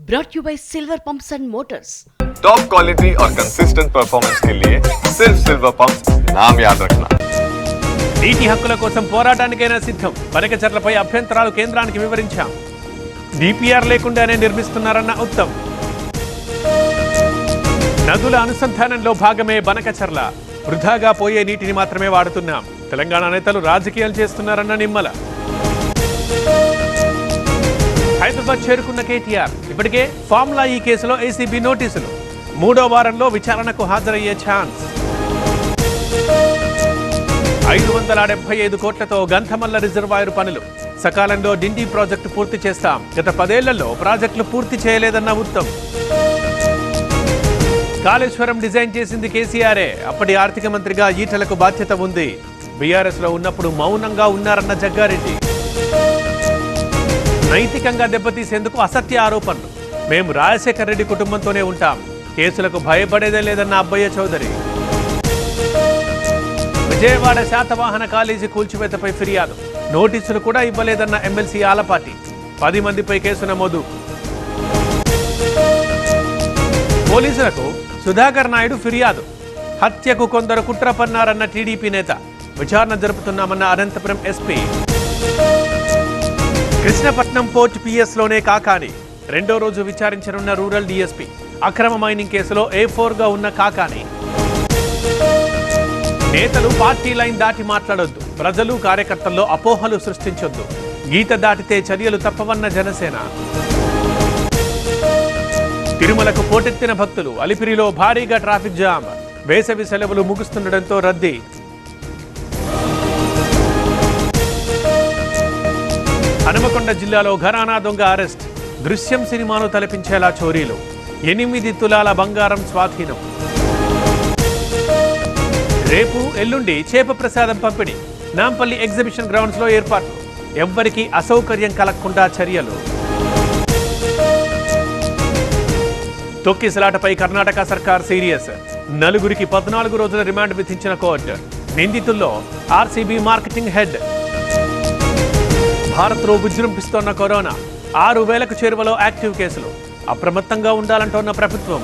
brought you by Silver Pumps and Motors. Top quality और consistent performance के लिए सिर्फ सिल्वर पंप्स नाम याद रखना. నీటి హక్కుల కోసం పోరాటానికైనా సిద్ధం. బనకచర్లపై అభ్యంతరాలు కేంద్రానికి వివరించాం. డిపిఆర్ లేకుండానే నిర్మిస్తున్నారన్న ఉత్తమ్. నదుల అనుసంధానంలో భాగమే బనకచర్ల. వృధాగా పోయే నీటిని మాత్రమే వాడుతున్నాం. తెలంగాణ నేతలు రాజకీయాలు చేస్తున్నారన్న నిమ్మల. హైదరాబాద్ చేరుకున్న కేటీఆర్. ఇప్పటికే ఫార్ములా ఈ కేసులో ఏసీబీ నోటీసులు. 3వ వారంలో విచారణకు హాజరయ్యే ఛాన్స్. 575 కోట్లతో గంధమల్ల రిజర్వాయర్ పనులు. సకాలంలో డిండి ప్రాజెక్టు పూర్తి చేస్తాం. గత 10 ఏళ్లలో ప్రాజెక్టులు పూర్తి చేయలేదన్న ఉత్తమ్. కాళేశ్వరం డిజైన్ చేసింది కేసీఆరే. అప్పటి ఆర్థిక మంత్రిగా ఈటలకు బాధ్యత ఉంది. బీఆర్ఎస్ లో ఉన్నప్పుడు మౌనంగా ఉన్నారన్న జగ్గారెడ్డి. నైతికంగా దెబ్బతీసేందుకు అసత్య ఆరోపణలు. మేము రాజశేఖర్ రెడ్డి కుటుంబంతోనే ఉంటాం. కేసులకు భయపడేదే లేదన్న అబ్బయ్య చౌదరి. విజయవాడ శాతవాహన కాలేజీ కూల్చివేతపై ఫిర్యాదు. నోటీసులు కూడా ఇవ్వలేదన్న ఎమ్మెల్సీ ఆలపాటి. 10 మందిపై కేసు నమోదు. పోలీసులకు సుధాకర్ నాయుడు ఫిర్యాదు. హత్యకు కొందరు కుట్ర పన్నారన్న టీడీపీ నేత. విచారణ జరుపుతున్నామన్న అనంతపురం ఎస్పీ. కృష్ణపట్నం పోర్ట్ పిఎస్లోనే కాకాని. 2వ రోజు విచారించనున్న రూరల్ డీఎస్పీ. అక్రమ మైనింగ్ కేసులో A4గా ఉన్న కాకాని. నేతలు పార్టీ లైన్ దాటి మాట్లాడొద్దు. ప్రజలు కార్యకర్తల్లో అపోహలు సృష్టించొద్దు. గీత దాటితే చర్యలు తప్పవన్న జనసేన. తిరుమలకు పోటెత్తిన భక్తులు. అలిపిరిలో భారీగా ట్రాఫిక్ జామ్. వేసవి సెలవులు ముగుస్తుండటంతో రద్దీ. హనుమకొండ జిల్లాలో ఘరానా దొంగ అరెస్ట్. దృశ్యం సినిమాను తలపించేలా చోరీలు. 8 తులాల బంగారం స్వాధీనం. రేపు ఎల్లుండి చేప ప్రసాదం పంపిణీ. నాంపల్లి ఎగ్జిబిషన్ గ్రౌండ్స్ లో ఏర్పాట్లు. ఎవ్వరికీ అసౌకర్యం కలగకుండా చర్యలు. తొక్కిసలాటపై కర్ణాటక సర్కార్ సీరియస్. 4గురికి 14 రోజుల రిమాండ్ విధించిన కోర్టు. నిందితుల్లో ఆర్సీబీ మార్కెటింగ్ హెడ్. భారత్లో విజృంభిస్తోన్న కరోనా. 6,000కు చేరువలో యాక్టివ్ కేసులు. అప్రమత్తంగా ఉండాలంటోన్న ప్రభుత్వం.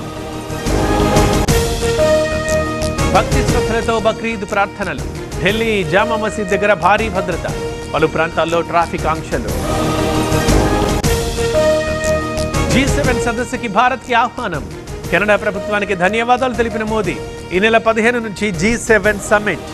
భక్తి శ్రద్ధలతో బక్రీద్ ప్రార్థనలు. ఢిల్లీ జామా మసీద్ దగ్గర భారీ భద్రత. పలు ప్రాంతాల్లో ట్రాఫిక్ ఆంక్షలు. G7 సదస్సుకి భారత్కి ఆహ్వానం. కెనడా ప్రభుత్వానికి ధన్యవాదాలు తెలిపిన మోదీ. ఈ నెల 15 నుంచి G7 సమ్మిట్.